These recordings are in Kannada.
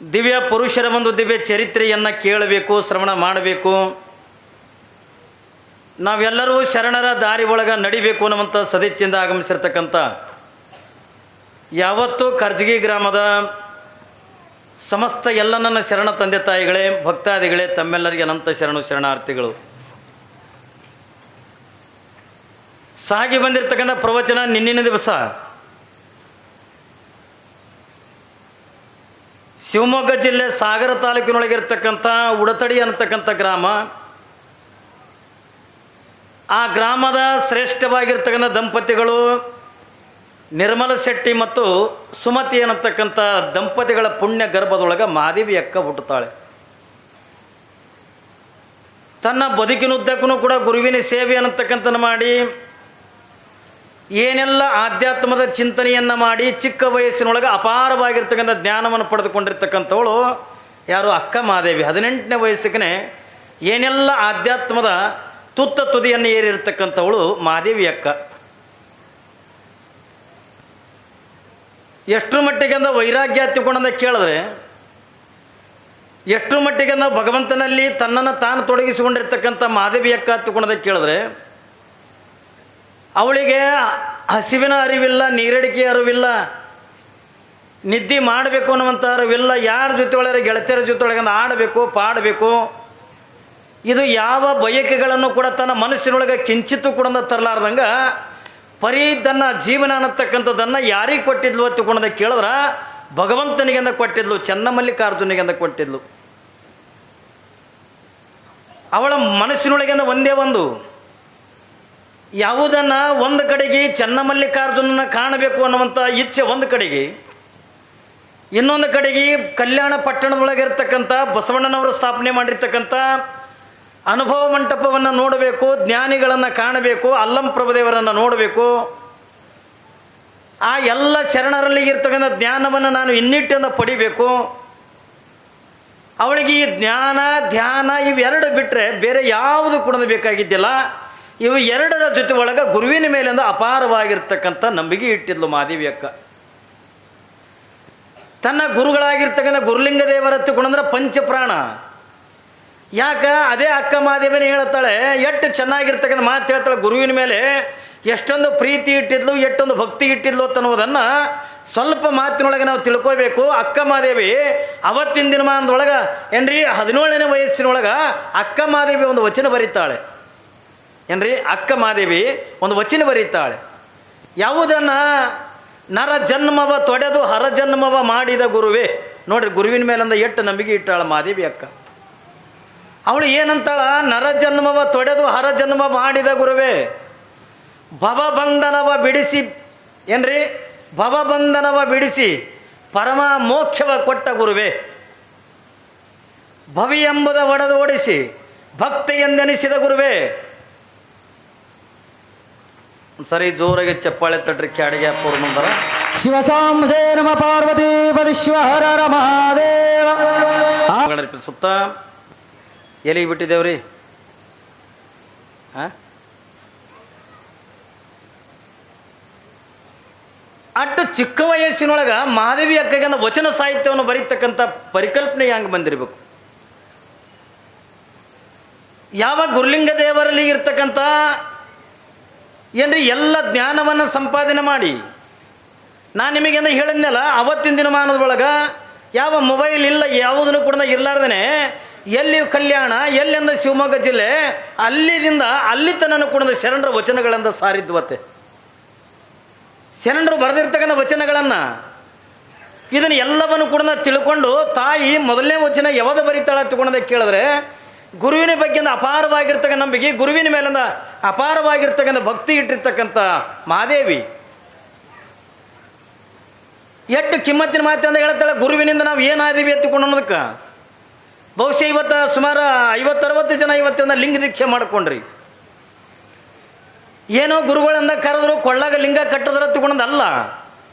ದಿವ್ಯ ಪುರುಷರ ಒಂದು ದಿವ್ಯ ಚರಿತ್ರೆಯನ್ನು ಕೇಳಬೇಕು, ಶ್ರವಣ ಮಾಡಬೇಕು. ನಾವೆಲ್ಲರೂ ಶರಣರ ದಾರಿ ಒಳಗೆ ನಡಿಬೇಕು ಅನ್ನುವಂಥ ಸದಿಚ್ಛೆಯಿಂದ ಆಗಮಿಸಿರ್ತಕ್ಕಂಥ ಯಾವತ್ತೂ ಕರ್ಜಗಿ ಗ್ರಾಮದ ಸಮಸ್ತ ಎಲ್ಲ ನನ್ನ ಶರಣ ತಂದೆ ತಾಯಿಗಳೇ, ಭಕ್ತಾದಿಗಳೇ, ತಮ್ಮೆಲ್ಲರಿಗೆ ಅನಂತ ಶರಣು ಶರಣಾರ್ಥಿಗಳು. ಸಾಗಿ ಬಂದಿರತಕ್ಕಂಥ ಪ್ರವಚನ ನಿನ್ನಿನ ದಿವಸ ಶಿವಮೊಗ್ಗ ಜಿಲ್ಲೆ ಸಾಗರ ತಾಲೂಕಿನೊಳಗಿರ್ತಕ್ಕಂಥ ಉಡತಡಿ ಅನ್ನತಕ್ಕಂಥ ಗ್ರಾಮ. ಆ ಗ್ರಾಮದ ಶ್ರೇಷ್ಠವಾಗಿರ್ತಕ್ಕಂಥ ದಂಪತಿಗಳು ನಿರ್ಮಲ ಶೆಟ್ಟಿ ಮತ್ತು ಸುಮತಿ ಅನ್ನತಕ್ಕಂಥ ದಂಪತಿಗಳ ಪುಣ್ಯ ಗರ್ಭದೊಳಗೆ ಮಹಾದೇವಿ ಅಕ್ಕ ಹುಟ್ಟುತ್ತಾಳೆ. ತನ್ನ ಬದುಕಿನುದ್ದಕ್ಕೂ ಕೂಡ ಗುರುವಿನ ಸೇವೆ ಅನ್ನತಕ್ಕಂಥನ್ನು ಮಾಡಿ ಏನೆಲ್ಲ ಆಧ್ಯಾತ್ಮದ ಚಿಂತನೆಯನ್ನು ಮಾಡಿ ಚಿಕ್ಕ ವಯಸ್ಸಿನೊಳಗೆ ಅಪಾರವಾಗಿರ್ತಕ್ಕಂಥ ಜ್ಞಾನವನ್ನು ಪಡೆದುಕೊಂಡಿರ್ತಕ್ಕಂಥವಳು ಯಾರು? ಅಕ್ಕ ಮಹಾದೇವಿ. 18ನೇ ವಯಸ್ಸಿಗೆ ಏನೆಲ್ಲ ಆಧ್ಯಾತ್ಮದ ತುತ್ತ ತುದಿಯನ್ನು ಏರಿರ್ತಕ್ಕಂಥವಳು ಮಹಾದೇವಿ ಅಕ್ಕ. ಎಷ್ಟರ ಮಟ್ಟಿಗೆಂದ ವೈರಾಗ್ಯ ಹತ್ತಿಕೊಂಡಂತ ಕೇಳಿದ್ರೆ, ಎಷ್ಟರ ಮಟ್ಟಿಗೆಂದ ಭಗವಂತನಲ್ಲಿ ತನ್ನನ್ನು ತಾನು ತೊಡಗಿಸಿಕೊಂಡಿರ್ತಕ್ಕಂಥ ಮಹಾದೇವಿ ಅಕ್ಕ ಹತ್ತಿಕೊಂಡಂತ ಕೇಳಿದ್ರೆ, ಅವಳಿಗೆ ಹಸಿವಿನ ಅರಿವಿಲ್ಲ, ನೀರಡಿಕೆ ಅರಿವಿಲ್ಲ, ನಿದ್ದೆ ಮಾಡಬೇಕು ಅನ್ನುವಂಥ ಅರಿವಿಲ್ಲ. ಯಾರ ಜೊತೆ ಒಳಗೆ ಗೆಳತಿಯರ ಜೊತೆ ಒಳಗೆ ಆಡಬೇಕು, ಪಾಡಬೇಕು, ಇದು ಯಾವ ಬಯಕೆಗಳನ್ನು ಕೂಡ ತನ್ನ ಮನಸ್ಸಿನೊಳಗೆ ಕಿಂಚಿತ್ತು ಕೂಡ ತರಲಾರ್ದಂಗೆ ಪರಿ ತನ್ನ ಜೀವನ ಅನ್ನತಕ್ಕಂಥದ್ದನ್ನು ಯಾರಿಗೆ ಕೊಟ್ಟಿದ್ಲು ಹತ್ತಿಕೊಂಡಂತ ಕೇಳಿದ್ರೆ ಭಗವಂತನಿಗೆಂದ ಕೊಟ್ಟಿದ್ಲು, ಚನ್ನಮಲ್ಲಿಕಾರ್ಜುನಿಗೆಂದ ಕೊಟ್ಟಿದ್ಲು. ಅವಳ ಮನಸ್ಸಿನೊಳಗಿಂದ ಒಂದೇ ಒಂದು ಯಾವುದನ್ನು ಒಂದು ಕಡೆಗೆ ಚನ್ನಮಲ್ಲಿಕಾರ್ಜುನನ ಕಾಣಬೇಕು ಅನ್ನುವಂಥ ಇಚ್ಛೆ ಒಂದು ಕಡೆಗೆ, ಇನ್ನೊಂದು ಕಡೆಗೆ ಕಲ್ಯಾಣ ಪಟ್ಟಣದೊಳಗಿರ್ತಕ್ಕಂಥ ಬಸವಣ್ಣನವರು ಸ್ಥಾಪನೆ ಮಾಡಿರ್ತಕ್ಕಂಥ ಅನುಭವ ಮಂಟಪವನ್ನು ನೋಡಬೇಕು, ಜ್ಞಾನಿಗಳನ್ನು ಕಾಣಬೇಕು, ಅಲ್ಲಂ ಪ್ರಭುದೇವರನ್ನು ನೋಡಬೇಕು, ಆ ಎಲ್ಲ ಶರಣರಲ್ಲಿ ಇರ್ತಕ್ಕಂಥ ಜ್ಞಾನವನ್ನು ನಾನು ಇನ್ನಿಟ್ಟಿಂದ ಪಡಿಬೇಕು. ಅವಳಿಗೆ ಈ ಜ್ಞಾನ ಧ್ಯಾನ ಇವೆರಡು ಬಿಟ್ಟರೆ ಬೇರೆ ಯಾವುದು ಕೂಡ ಬೇಕಾಗಿದ್ದಿಲ್ಲ. ಇವು ಎರಡರ ಜೊತೆ ಒಳಗೆ ಗುರುವಿನ ಮೇಲಿಂದ ಅಪಾರವಾಗಿರ್ತಕ್ಕಂಥ ನಂಬಿಕೆ ಇಟ್ಟಿದ್ಲು ಮಹಾದೇವಿ ಅಕ್ಕ. ತನ್ನ ಗುರುಗಳಾಗಿರ್ತಕ್ಕಂಥ ಗುರುಲಿಂಗ ದೇವರ ಹತ್ತಿಕೊಂಡ್ರೆ ಪಂಚಪ್ರಾಣ. ಯಾಕೆ ಅದೇ ಅಕ್ಕ ಮಹಾದೇವಿನ ಹೇಳ್ತಾಳೆ, ಎಷ್ಟು ಚೆನ್ನಾಗಿರ್ತಕ್ಕಂಥ ಮಾತು ಹೇಳ್ತಾಳೆ, ಗುರುವಿನ ಮೇಲೆ ಎಷ್ಟೊಂದು ಪ್ರೀತಿ ಇಟ್ಟಿದ್ಲು, ಎಷ್ಟೊಂದು ಭಕ್ತಿ ಇಟ್ಟಿದ್ಲು ಅನ್ನೋದನ್ನು ಸ್ವಲ್ಪ ಮಾತಿನೊಳಗೆ ನಾವು ತಿಳ್ಕೋಬೇಕು. ಅಕ್ಕ ಮಹಾದೇವಿ ಅವತ್ತಿನ ದಿನಮಾನದೊಳಗೆ ಏನ್ರಿ 17ನೇ ವಯಸ್ಸಿನೊಳಗೆ ಅಕ್ಕ ಮಹಾದೇವಿ ಒಂದು ವಚನ ಬರೀತಾಳೆ. ಏನ್ರಿ ಅಕ್ಕ ಮಹಾದೇವಿ ಒಂದು ವಚನ ಬರೀತಾಳೆ. ಯಾವುದನ್ನು? ನರ ಜನ್ಮವ ತೊಡೆದು ಹರ ಜನ್ಮವ ಮಾಡಿದ ಗುರುವೇ. ನೋಡ್ರಿ, ಗುರುವಿನ ಮೇಲಿಂದ ಎಷ್ಟು ನಂಬಿಕೆ ಇಟ್ಟಾಳ ಮಹಾದೇವಿ ಅಕ್ಕ. ಅವಳು ಏನಂತಾಳ? ನರ ಜನ್ಮವ ತೊಡೆದು ಹರ ಜನ್ಮ ಮಾಡಿದ ಗುರುವೇ, ಭವಬಂಧನವ ಬಿಡಿಸಿ, ಏನ್ರಿ ಭವಬಂಧನವ ಬಿಡಿಸಿ ಪರಮ ಮೋಕ್ಷವ ಕೊಟ್ಟ ಗುರುವೇ, ಭವಿ ಎಂಬುದ ಒಡೆದು ಓಡಿಸಿ ಭಕ್ತಿ ಎಂದೆನಿಸಿದ ಗುರುವೇ. ಸರಿ ಜೋರಾಗಿ ಚಪ್ಪಾಳೆ ತಟ್ರಿ ಕ್ಯಾಡಿಗೆ ಪೂರ್ಣಂದರ ಶಿವಸಾಂಸೇ ನಮ ಪಾರ್ವತಿ ಪರಮೇಶ್ವರ ರಮಾದೇವ. ಸುತ್ತ ಎಲ್ಲಿಗೆ ಬಿಟ್ಟಿದ್ದೇವ್ರಿ? ಅಟ್ಟು ಚಿಕ್ಕ ವಯಸ್ಸಿನೊಳಗೆ ಮಹಾದೇವಿ ಅಕ್ಕಗೆ ವಚನ ಸಾಹಿತ್ಯವನ್ನು ಬರೀತಕ್ಕಂಥ ಪರಿಕಲ್ಪನೆ ಹೆಂಗೆ ಬಂದಿರಬೇಕು? ಯಾವ ಗುರುಲಿಂಗ ದೇವರಲ್ಲಿ ಇರ್ತಕ್ಕಂಥ ಏನ್ರಿ ಎಲ್ಲ ಜ್ಞಾನವನ್ನು ಸಂಪಾದನೆ ಮಾಡಿ, ನಾನು ನಿಮಗೆಂದ ಹೇಳಿದ್ನಲ್ಲ, ಅವತ್ತಿನ ದಿನಮಾನದೊಳಗೆ ಯಾವ ಮೊಬೈಲ್ ಇಲ್ಲ, ಯಾವುದನ್ನು ಕೂಡ ಇರಲಾರ್ದೇ ಎಲ್ಲಿ ಕಲ್ಯಾಣ, ಎಲ್ಲಿಂದ ಶಿವಮೊಗ್ಗ ಜಿಲ್ಲೆ, ಅಲ್ಲಿದಿಂದ ಅಲ್ಲಿ ತನಕ ಕೂಡ ಶರಣರ ವಚನಗಳಿಂದ ಸಾರಿದ್ವತ್ತೆ. ಶರಣರು ಬರೆದಿರ್ತಕ್ಕಂಥ ವಚನಗಳನ್ನು ಇದನ್ನು ಎಲ್ಲವನ್ನು ಕೂಡ ತಿಳ್ಕೊಂಡು ತಾಯಿ ಮೊದಲನೇ ವಚನ ಯಾವುದು ಬರೀತಾಳ ತಿಳ್ಕೊಂಡ ಕೇಳಿದ್ರೆ, ಗುರುವಿನ ಬಗ್ಗೆ ಅಪಾರವಾಗಿರ್ತಕ್ಕಂಥ ನಂಬಿಕೆ, ಗುರುವಿನ ಮೇಲಿಂದ ಅಪಾರವಾಗಿರ್ತಕ್ಕಂಥ ಭಕ್ತಿ ಇಟ್ಟಿರ್ತಕ್ಕಂಥ ಮಹಾದೇವಿ ಎಷ್ಟು ಕಿಮ್ಮತ್ತಿನ ಮಾತು ಅಂತ ಹೇಳ್ತಾಳೆ. ಗುರುವಿನಿಂದ ನಾವು ಏನಾದೀವಿ ಎತ್ತಿಕೊಂಡು ಅನ್ನೋದಕ್ಕೆ ಬಹುಶಃ ಇವತ್ತು ಸುಮಾರು 50-60 ಜನ ಇವತ್ತಿಂದ ಲಿಂಗ ದೀಕ್ಷೆ ಮಾಡ್ಕೊಂಡ್ರಿ. ಏನೋ ಗುರುಗಳಿಂದ ಕರೆದ್ರು ಕೊಳ್ಳಾಗ ಲಿಂಗ ಕಟ್ಟಿದ್ರೆ ತಗೊಂಡಲ್ಲ,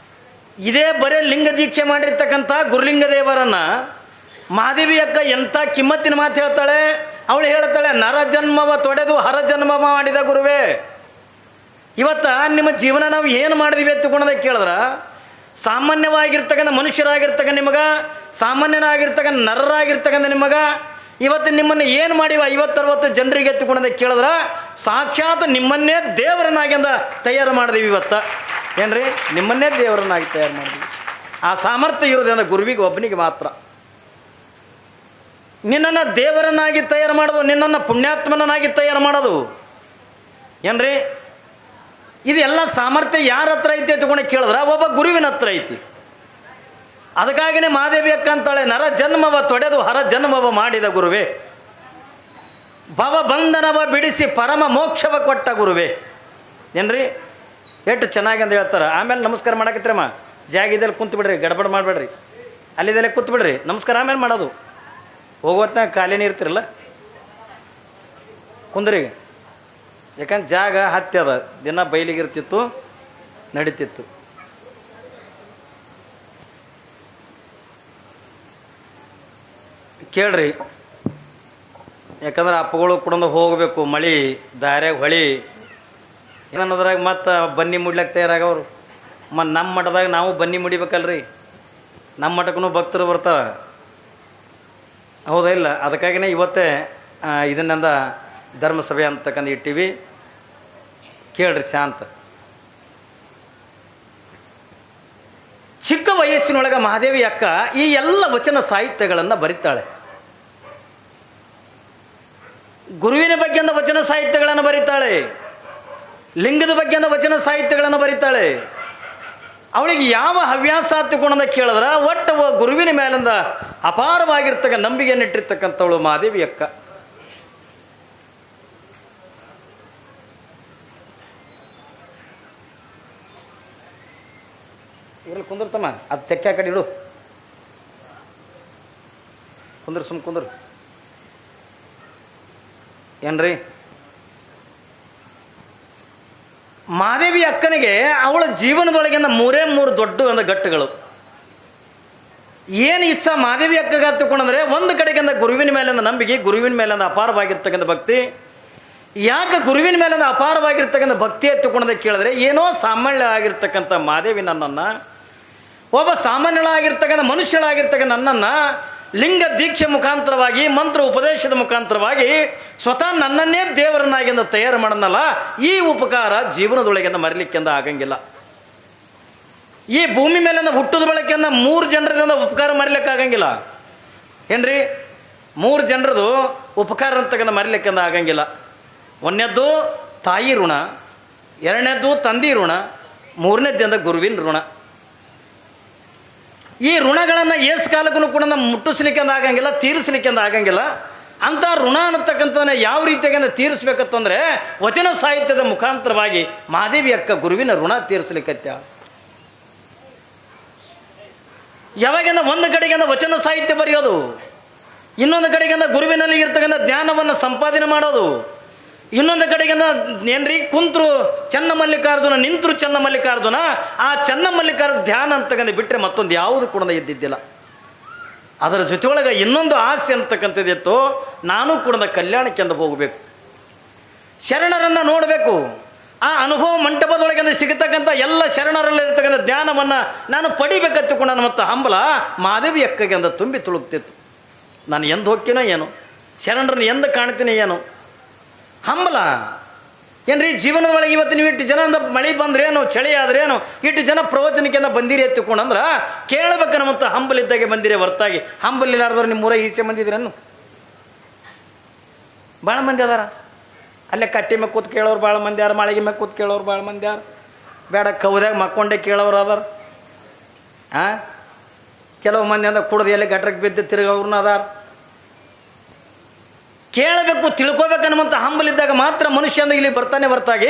ಇದೇ ಬರೇ ಲಿಂಗ ದೀಕ್ಷೆ ಮಾಡಿರ್ತಕ್ಕಂಥ ಗುರುಲಿಂಗ ದೇವರನ್ನು ಮಹಾದೇವಿ ಅಕ್ಕ ಎಂಥ ಕಿಮ್ಮತ್ತಿನ ಮಾತು ಹೇಳ್ತಾಳೆ. ಅವಳು ಹೇಳ್ತಾಳೆ, ನರ ಜನ್ಮವ ತೊಡೆದು ಹರ ಜನ್ಮ ಮಾಡಿದ ಗುರುವೇ. ಇವತ್ತು ನಿಮ್ಮ ಜೀವನ ನಾವು ಏನು ಮಾಡಿದೀವಿ ಎತ್ತುಕೊಂಡದ ಕೇಳಿದ್ರೆ ಸಾಮಾನ್ಯವಾಗಿರ್ತಕ್ಕಂಥ ಮನುಷ್ಯರಾಗಿರ್ತಕ್ಕಂಥ ನಿಮಗೆ, ಸಾಮಾನ್ಯನಾಗಿರ್ತಕ್ಕಂಥ ನರರಾಗಿರ್ತಕ್ಕಂಥ ನಿಮಗೆ ಇವತ್ತು ನಿಮ್ಮನ್ನು ಏನು ಮಾಡಿವ 50-60 ಜನರಿಗೆ ಎತ್ತುಕೊಂಡಂತ ಕೇಳಿದ್ರೆ ಸಾಕ್ಷಾತ್ ನಿಮ್ಮನ್ನೇ ದೇವರನ್ನಾಗಿಂದ ತಯಾರು ಮಾಡಿದೀವಿ ಇವತ್ತು. ಏನ್ರಿ, ನಿಮ್ಮನ್ನೇ ದೇವರನ್ನಾಗಿ ತಯಾರು ಮಾಡಿದ್ವಿ. ಆ ಸಾಮರ್ಥ್ಯ ಇರೋದ್ರಿಂದ ಗುರುವಿಗೆ ಒಬ್ಬನಿಗೆ ಮಾತ್ರ. ನಿನ್ನನ್ನು ದೇವರನ್ನಾಗಿ ತಯಾರು ಮಾಡೋದು, ನಿನ್ನನ್ನು ಪುಣ್ಯಾತ್ಮನಾಗಿ ತಯಾರು ಮಾಡೋದು. ಏನ್ರಿ, ಇದೆಲ್ಲ ಸಾಮರ್ಥ್ಯ ಯಾರ ಹತ್ರ ಐತಿ ಎತ್ಕೊಂಡು ಕೇಳಿದ್ರೆ ಒಬ್ಬ ಗುರುವಿನ ಹತ್ರ ಐತಿ. ಅದಕ್ಕಾಗಿನೇ ಮಹಾದೇವಿ ಅಕ್ಕ ಅಂತಾಳೆ, ನರ ಜನ್ಮವ ತೊಡೆದು ಹರ ಜನ್ಮವ ಮಾಡಿದ ಗುರುವೇ, ಭವ ಬಂಧನವ ಬಿಡಿಸಿ ಪರಮ ಮೋಕ್ಷವ ಕೊಟ್ಟ ಗುರುವೇ. ಏನ್ರಿ, ಎಷ್ಟು ಚೆನ್ನಾಗಿ ಅಂತ ಹೇಳ್ತಾರೆ. ಆಮೇಲೆ ನಮಸ್ಕಾರ ಮಾಡಕತ್ರಿಮ್ಮ, ಜಾಗಿದಲ್ಲಿ ಕುಂತು ಬಿಡ್ರಿ, ಗಡಬಡ ಮಾಡಬೇಡ್ರಿ, ಅಲ್ಲಿದಲ್ಲೇ ಕೂತು ಬಿಡ್ರಿ, ನಮಸ್ಕಾರ ಆಮೇಲೆ ಮಾಡೋದು. ಹೋಗೋತ್ನಾಗ ಖಾಲಿನೇ ಇರ್ತಿರಲ್ಲ, ಕುಂದ್ರಿ. ಯಾಕಂದ್ರೆ ಜಾಗ ಹತ್ತಿ ಅದ, ದಿನ ಬಯಲಿಗಿರ್ತಿತ್ತು, ನಡೀತಿತ್ತು. ಕೇಳ್ರಿ, ಯಾಕಂದ್ರೆ ಅಪ್ಪಗಳು ಕುಡ್ದು ಹೋಗಬೇಕು, ಮಳೆ ದಾರ್ಯಾಗ ಹೊಳಿ ಏನನ್ನೋದ್ರಾಗ ಮತ್ತು ಬನ್ನಿ ಮುಡ್ಲಿಕ್ಕೆ ತಯಾರಾಗವ್ರು. ನಮ್ಮ ಮಠದಾಗ ನಾವು ಬನ್ನಿ ಮುಡಿಬೇಕಲ್ರಿ, ನಮ್ಮ ಮಠಕ್ಕೂ ಭಕ್ತರು ಬರ್ತಾರೆ, ಹೌದಾ ಇಲ್ಲ? ಅದಕ್ಕಾಗಿಯೇ ಇವತ್ತೇ ಇದನ್ನಿಂದ ಧರ್ಮಸಭೆ ಅಂತಕ್ಕಂದು ಇಟ್ಟಿವಿ. ಕೇಳ್ರಿ ಶಾಂತ. ಚಿಕ್ಕ ವಯಸ್ಸಿನೊಳಗೆ ಮಹಾದೇವಿ ಅಕ್ಕ ಈ ಎಲ್ಲ ವಚನ ಸಾಹಿತ್ಯಗಳನ್ನು ಬರಿತಾಳೆ. ಗುರುವಿನ ಬಗ್ಗೆಂದ ವಚನ ಸಾಹಿತ್ಯಗಳನ್ನು ಬರಿತಾಳೆ, ಲಿಂಗದ ಬಗ್ಗೆಂದ ವಚನ ಸಾಹಿತ್ಯಗಳನ್ನು ಬರಿತಾಳೆ. ಅವಳಿಗೆ ಯಾವ ಹವ್ಯಾಸ ಹತ್ತುಕೊಂಡ ಕೇಳಿದ್ರೆ ಒಟ್ಟು ಗುರುವಿನ ಮೇಲಿಂದ ಅಪಾರವಾಗಿರ್ತಕ್ಕ ನಂಬಿಕೆಯನ್ನು ಇಟ್ಟಿರ್ತಕ್ಕಂಥವಳು ಮಹಾದೇವಿ ಅಕ್ಕ. ಇದ್ರಲ್ಲಿ ಕುಂದಿರ್ತಮ್ಮ, ಅದು ತೆಕ್ಕ ಕಡೆ ಇಡು, ಕುಂದ್ರು, ಕುಂದ್ರು. ಏನ್ರಿ, ಮಹಾದೇವಿ ಅಕ್ಕನಿಗೆ ಅವಳ ಜೀವನದೊಳಗಿಂದ 3 ದೊಡ್ಡ ಒಂದು ಘಟ್ಟಗಳು. ಏನು ಇಚ್ಛಾ ಮಹಾದೇವಿ ಅಕ್ಕಗೆ ಹತ್ತುಕೊಂಡ್ರೆ ಒಂದು ಕಡೆಗಿಂದ ಗುರುವಿನ ಮೇಲಿಂದ ನಂಬಿಕೆ, ಗುರುವಿನ ಮೇಲಿಂದ ಅಪಾರವಾಗಿರ್ತಕ್ಕಂಥ ಭಕ್ತಿ. ಯಾಕೆ ಗುರುವಿನ ಮೇಲಿಂದ ಅಪಾರವಾಗಿರ್ತಕ್ಕಂಥ ಭಕ್ತಿ ಹತ್ತುಕೊಂಡಂತ ಕೇಳಿದ್ರೆ, ಏನೋ ಸಾಮಾನ್ಯ ಆಗಿರ್ತಕ್ಕಂಥ ಮಹಾದೇವಿ ನನ್ನನ್ನು, ಒಬ್ಬ ಸಾಮಾನ್ಯಳಾಗಿರ್ತಕ್ಕಂಥ ಮನುಷ್ಯಳಾಗಿರ್ತಕ್ಕಂಥ ನನ್ನನ್ನು ಲಿಂಗ ದೀಕ್ಷೆ ಮುಖಾಂತರವಾಗಿ, ಮಂತ್ರ ಉಪದೇಶದ ಮುಖಾಂತರವಾಗಿ ಸ್ವತಃ ನನ್ನನ್ನೇ ದೇವರನ್ನಾಗಿಂದ ತಯಾರು ಮಾಡನಲ್ಲ, ಈ ಉಪಕಾರ ಜೀವನದೊಳಗಿಂದ ಮರಿಲಿಕ್ಕೆಂದ ಆಗಂಗಿಲ್ಲ. ಈ ಭೂಮಿ ಮೇಲಿಂದ ಹುಟ್ಟದ ಬಳಕೆಯಿಂದ 3 ಜನರದಿಂದ ಉಪಕಾರ ಮರಿಲಿಕ್ಕಾಗಂಗಿಲ್ಲ. ಏನ್ರಿ, 3 ಜನರದು ಉಪಕಾರ ಅಂತಕ್ಕಂಥ ಮರಿಲಿಕ್ಕೆಂದ ಆಗಂಗಿಲ್ಲ. ಒಂದನೇದ್ದು ತಾಯಿ ಋಣ, ಎರಡನೇದ್ದು ತಂದೆ ಋಣ, ಮೂರನೇದ್ದಿಂದ ಗುರುವಿನ ಋಣ. ಈ ಋಣಗಳನ್ನು ಏಸು ಕಾಲಕ್ಕೂ ಕೂಡ ನಾವು ಮುಟ್ಟಿಸ್ಲಿಕ್ಕೆ ಆಗಂಗಿಲ್ಲ, ತೀರಿಸ್ಲಿಕ್ಕೆ ಆಗಂಗಿಲ್ಲ. ಅಂಥ ಋಣ ಅನ್ನತಕ್ಕಂಥ ಯಾವ ರೀತಿಯಾಗಿ ತೀರಿಸ್ಬೇಕಂತಂದರೆ ವಚನ ಸಾಹಿತ್ಯದ ಮುಖಾಂತರವಾಗಿ ಮಹಾದೇವಿ ಅಕ್ಕ ಗುರುವಿನ ಋಣ ತೀರಿಸ್ಲಿಕ್ಕತ್ಯ. ಯಾವಾಗಿಂದ ಒಂದು ಕಡೆಗಿಂದ ವಚನ ಸಾಹಿತ್ಯ ಬರೆಯೋದು, ಇನ್ನೊಂದು ಕಡೆಗಿಂದ ಗುರುವಿನಲ್ಲಿ ಇರ್ತಕ್ಕಂಥ ಜ್ಞಾನವನ್ನು ಸಂಪಾದನೆ ಮಾಡೋದು, ಇನ್ನೊಂದು ಕಡೆಗಿಂದ ಏನ್ರಿ ಕುಂತರು ಚೆನ್ನ ಮಲ್ಲಿಕಾರ್ಜುನ, ನಿಂತರು ಚೆನ್ನ ಮಲ್ಲಿಕಾರ್ಜುನ. ಆ ಚೆನ್ನ ಮಲ್ಲಿಕಾರ್ಜುನ ಧ್ಯಾನ ಅಂತಕ್ಕಂಥ ಬಿಟ್ಟರೆ ಮತ್ತೊಂದು ಯಾವುದು ಕೂಡ ಇದ್ದಿದ್ದಿಲ್ಲ. ಅದರ ಜೊತೆಯೊಳಗೆ ಇನ್ನೊಂದು ಆಸೆ ಅಂತಕ್ಕಂಥದ್ದಿತ್ತು, ನಾನು ಕೂಡ ಕಲ್ಯಾಣಕ್ಕೆಂದ ಹೋಗಬೇಕು, ಶರಣರನ್ನು ನೋಡಬೇಕು. ಆ ಅನುಭವ ಮಂಟಪದೊಳಗೆ ಸಿಗತಕ್ಕಂಥ ಎಲ್ಲ ಶರಣರಲ್ಲಿ ಇರ್ತಕ್ಕಂಥ ಜ್ಞಾನವನ್ನು ನಾನು ಪಡಿಬೇಕತ್ತುಕೊಂಡು ಮತ್ತು ಹಂಬಲ ಮಹಾದೇವಿ ಅಕ್ಕಗೆ ಅಂದ ತುಂಬಿ ತುಳುಕ್ತಿತ್ತು. ನಾನು ಎಂದು ಹೋಗ್ತೀನೋ ಏನು, ಶರಣರನ್ನು ಎಂದು ಕಾಣ್ತೀನಿ ಏನು ಹಂಬಲ. ಏನ್ರಿ, ಜೀವನದೊಳಗೆ ಇವತ್ತು ನೀವು ಇಟ್ಟು ಜನ ಅಂದ ಮಳೆ ಬಂದ್ರೇನು, ಚಳಿ ಆದ್ರೇನು, ಇಟ್ಟು ಜನ ಪ್ರವಚನಕ್ಕೆಂದ ಬಂದಿರಿ ಎತ್ತುಕೊಂಡಂದ್ರೆ ಕೇಳಬೇಕನ್ನ ಮತ್ತು ಹಂಬಲಿದ್ದಾಗೆ ಬಂದಿರಿ ಹೊರತಾಗಿ ಹಂಬಲಿಲ್ಲಾರ್ದವ್ರು ನಿಮ್ಮ ಊರಾಗ ಈಸೆ ಬಂದಿದ್ರೇನು? ಭಾಳ ಮಂದಿ ಅದಾರ. ಅಲ್ಲೇ ಕಟ್ಟಿ ಮ್ಯಾಗ ಕೂತ್ ಕೇಳೋರು ಭಾಳ ಮಂದಿ ಯಾರು, ಮಾಳಿಗೆ ಮ್ಯಾಗ ಕೂತ್ ಕೇಳೋರು ಭಾಳ ಮಂದಿ ಯಾರು, ಬೇಡ ಕೌದಾಗ ಮಕ್ಕೊಂಡೆ ಕೇಳೋರು ಅದಾರ. ಕೆಲವು ಮಂದಿ ಅಂದ ಕುಡ್ದು ಎಲ್ಲಿ ಗಟ್ರಕ್ಕೆ ಬಿದ್ದು ತಿರುಗವ್ರನ್ನ ಅದಾರ. ಕೇಳಬೇಕು, ತಿಳ್ಕೊಬೇಕನ್ನುವಂಥ ಹಂಬಲಿದ್ದಾಗ ಮಾತ್ರ ಮನುಷ್ಯ ಅಂದ್ರೆ ಇಲ್ಲಿ ಬರ್ತಾನೆ ಹೊರತಾಗಿ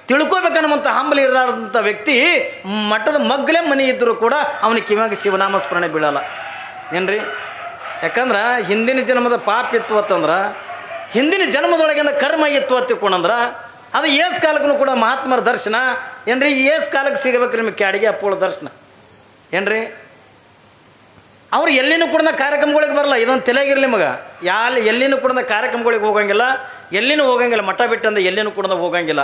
ತಿಳ್ಕೊಬೇಕನ್ನುವಂಥ ಹಂಬಲಿ ಇರದಂಥ ವ್ಯಕ್ತಿ ಮಠದ ಮಗ್ಗಲೇ ಮನೆ ಇದ್ದರೂ ಕೂಡ ಅವನಿಗೆ ಕಿವಿಯಾಗಿ ಶಿವನಾಮ ಸ್ಮರಣೆ ಬೀಳಲ್ಲ. ಏನ್ರಿ, ಯಾಕಂದ್ರೆ ಹಿಂದಿನ ಜನ್ಮದ ಪಾಪ ಇತ್ತು ಅಂತಂದ್ರೆ, ಹಿಂದಿನ ಜನ್ಮದೊಳಗಿಂದ ಕರ್ಮ ಇತ್ತು ತಿಳ್ಕೊಂಡಂದ್ರೆ ಅದು ಏಸ್ ಕಾಲಕ್ಕೂ ಕೂಡ ಮಹಾತ್ಮರ ದರ್ಶನ. ಏನ್ರಿ, ಏಸ್ ಕಾಲಕ್ಕೆ ಸಿಗಬೇಕು ನಿಮಗೆ ಕ್ಯಾಡಿಗೆ ಅಪ್ಪೋಳ ದರ್ಶನ. ಏನ್ರಿ, ಅವ್ರು ಎಲ್ಲಿನೂ ಕೂಡ ಕಾರ್ಯಕ್ರಮಗಳಿಗೆ ಬರಲ್ಲ. ಇದೊಂದು ತಲೆಗಿರಲಿ ಮಗ, ಎಲ್ಲಿನೂ ಕೂಡ ಕಾರ್ಯಕ್ರಮಗಳಿಗೆ ಹೋಗಂಗಿಲ್ಲ, ಎಲ್ಲಿನೂ ಹೋಗಂಗಿಲ್ಲ, ಮಠ ಬಿಟ್ಟಂದ ಎಲ್ಲಿನೂ ಕೂಡ ಹೋಗಂಗಿಲ್ಲ.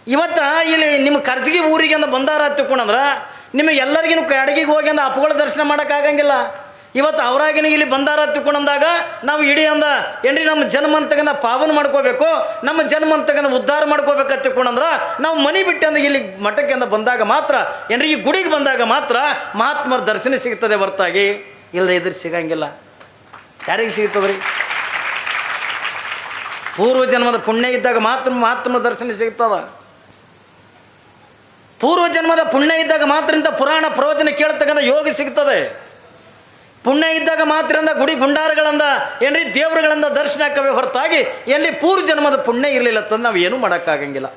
ಇವತ್ತು ಇಲ್ಲಿ ನಿಮ್ಮ ಕರ್ಜಗಿ ಊರಿಗೆ ಅಂದ ಬಂದಾರ ತಿಳ್ಕೊಂಡ್ರೆ ನಿಮಗೆ ಎಲ್ಲರಿಗೂ ಅಡಗಿಗೆ ಹೋಗಿ ಅಂದ ಅಪ್ಪಗಳ ದರ್ಶನ ಮಾಡೋಕ್ಕಾಗಂಗಿಲ್ಲ. ಇವತ್ತು ಅವರಾಗಿನ ಇಲ್ಲಿ ಬಂದಾರ ತಿಳ್ಕೊಂಡಂದಾಗ ನಾವು ಇಡೀ ಅಂದ ಏನ್ರಿ ನಮ್ಮ ಜನ್ಮ ಅಂತಗನ ಪಾವನ ಮಾಡ್ಕೋಬೇಕು, ನಮ್ಮ ಜನ್ಮ ಅಂತಗನ ಉದ್ಧಾರ ಮಾಡ್ಕೋಬೇಕಂತ ತಿಳ್ಕೊಂಡಂದ್ರೆ ನಾವು ಮನೆ ಬಿಟ್ಟು ಅಂದ ಇಲ್ಲಿ ಮಠಕ್ಕೆ ಅಂದ ಬಂದಾಗ ಮಾತ್ರ ಏನ್ರಿ ಈ ಗುಡಿಗೆ ಬಂದಾಗ ಮಾತ್ರ ಮಹಾತ್ಮರ ದರ್ಶನ ಸಿಗ್ತದೆ ಹೊರತಾಗಿ ಇಲ್ಲದೆ ಇದ್ರೆ ಸಿಗಂಗಿಲ್ಲ. ಯಾರಿಗೆ ಸಿಗ್ತದ್ರಿ? ಪೂರ್ವ ಜನ್ಮದ ಪುಣ್ಯ ಇದ್ದಾಗ ಮಾತ್ರ ಮಹಾತ್ಮರ ದರ್ಶನ ಸಿಗ್ತದ. ಪೂರ್ವ ಜನ್ಮದ ಪುಣ್ಯ ಇದ್ದಾಗ ಮಾತ್ರ ಇಂಥ ಪುರಾಣ ಪ್ರವಚನ ಕೇಳ್ತಕ್ಕಂಥ ಯೋಗ ಸಿಗ್ತದೆ. ಪುಣ್ಯ ಇದ್ದಾಗ ಮಾತ್ರ ಗುಡಿ ಗುಂಡಾರಗಳಿಂದ ಏನ್ರಿ ದೇವರುಗಳಿಂದ ದರ್ಶನ ಹಾಕವೇ ಹೊರತಾಗಿ ಎಲ್ಲಿ ಪೂರ್ವ ಜನ್ಮದ ಪುಣ್ಯ ಇರಲಿಲ್ಲ ತಂದು ನಾವು ಏನೂ ಮಾಡೋಕ್ಕಾಗಂಗಿಲ್ಲ.